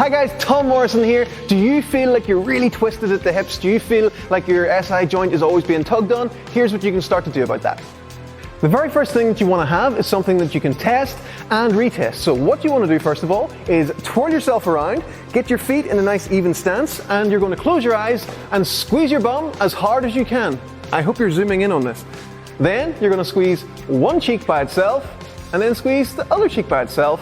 Hi guys, Tom Morrison here. Do you feel like you're really twisted at the hips? Do you feel like your SI joint is always being tugged on? Here's what you can start to do about that. The very first thing that you want to have is something that you can test and retest. So what you want to do first of all is twirl yourself around, get your feet in a nice even stance, and you're going to close your eyes and squeeze your bum as hard as you can. I hope you're zooming in on this. Then you're going to squeeze one cheek by itself, and then squeeze the other cheek by itself,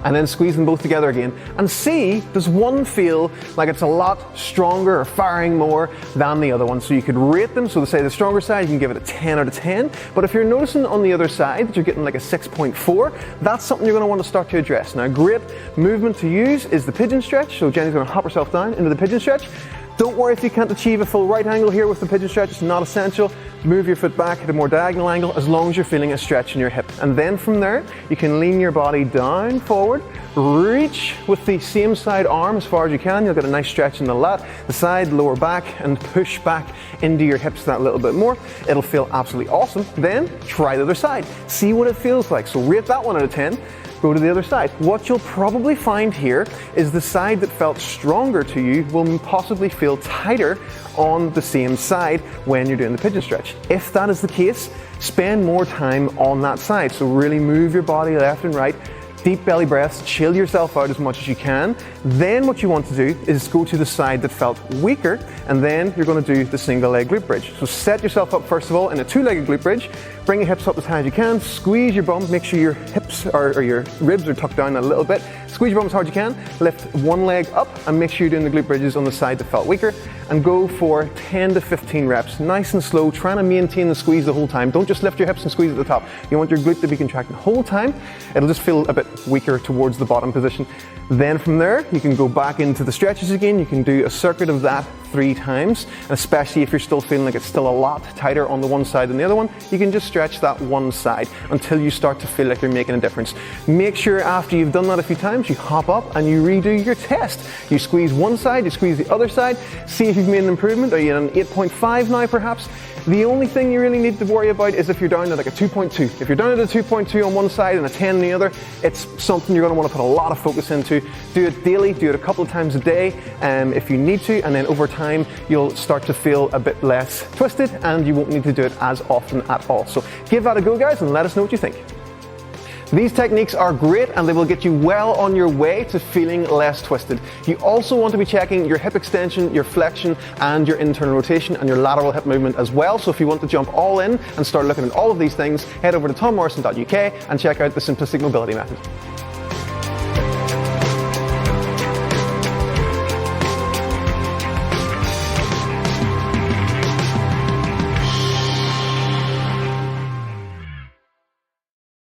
and then squeeze them both together again. And see, does one feel like it's a lot stronger or firing more than the other one? So you could rate them. So to say the stronger side, you can give it a 10 out of 10. But if you're noticing on the other side that you're getting like a 6.4, that's something you're going to want to start to address. Now, a great movement to use is the pigeon stretch. So Jenny's going to hop herself down into the pigeon stretch. Don't worry if you can't achieve a full right angle here with the pigeon stretch, it's not essential. Move your foot back at a more diagonal angle as long as you're feeling a stretch in your hip. And then from there, you can lean your body down forward, reach with the same side arm as far as you can. You'll get a nice stretch in the lat, the side, lower back, and push back into your hips that little bit more. It'll feel absolutely awesome. Then try the other side. See what it feels like. So rate that 1 out of 10. Go to the other side. What you'll probably find here is the side that felt stronger to you will possibly feel tighter on the same side when you're doing the pigeon stretch. If that is the case, spend more time on that side. So really move your body left and right. Deep belly breaths, chill yourself out as much as you can. Then what you want to do is go to the side that felt weaker, and then you're going to do the single leg glute bridge. So set yourself up first of all in a two-legged glute bridge. Bring your hips up as high as you can, squeeze your bum, make sure your hips or your ribs are tucked down a little bit. Squeeze your bum as hard as you can, lift one leg up and make sure you're doing the glute bridges on the side that felt weaker, and go for 10 to 15 reps, nice and slow, trying to maintain the squeeze the whole time. Don't just lift your hips and squeeze at the top. You want your glute to be contracted the whole time. It'll just feel a bit weaker towards the bottom position. Then from there, you can go back into the stretches again. You can do a circuit of that 3 times, and especially if you're still feeling like it's still a lot tighter on the one side than the other one, you can just stretch that one side until you start to feel like you're making a difference. Make sure after you've done that a few times, you hop up and you redo your test. You squeeze one side, you squeeze the other side, see if you've made an improvement. Are you at an 8.5 now perhaps? The only thing you really need to worry about is if you're down to like a 2.2. If you're down to a 2.2 on one side and a 10 on the other, it's something you're going to want to put a lot of focus into. Do it daily, do it a couple of times a day if you need to, and then over time you'll start to feel a bit less twisted and you won't need to do it as often at all. So give that a go guys and let us know what you think. These techniques are great and they will get you well on your way to feeling less twisted. You also want to be checking your hip extension, your flexion, and your internal rotation and your lateral hip movement as well. So if you want to jump all in and start looking at all of these things, head over to tommorrison.uk and check out the Simplistic Mobility Method.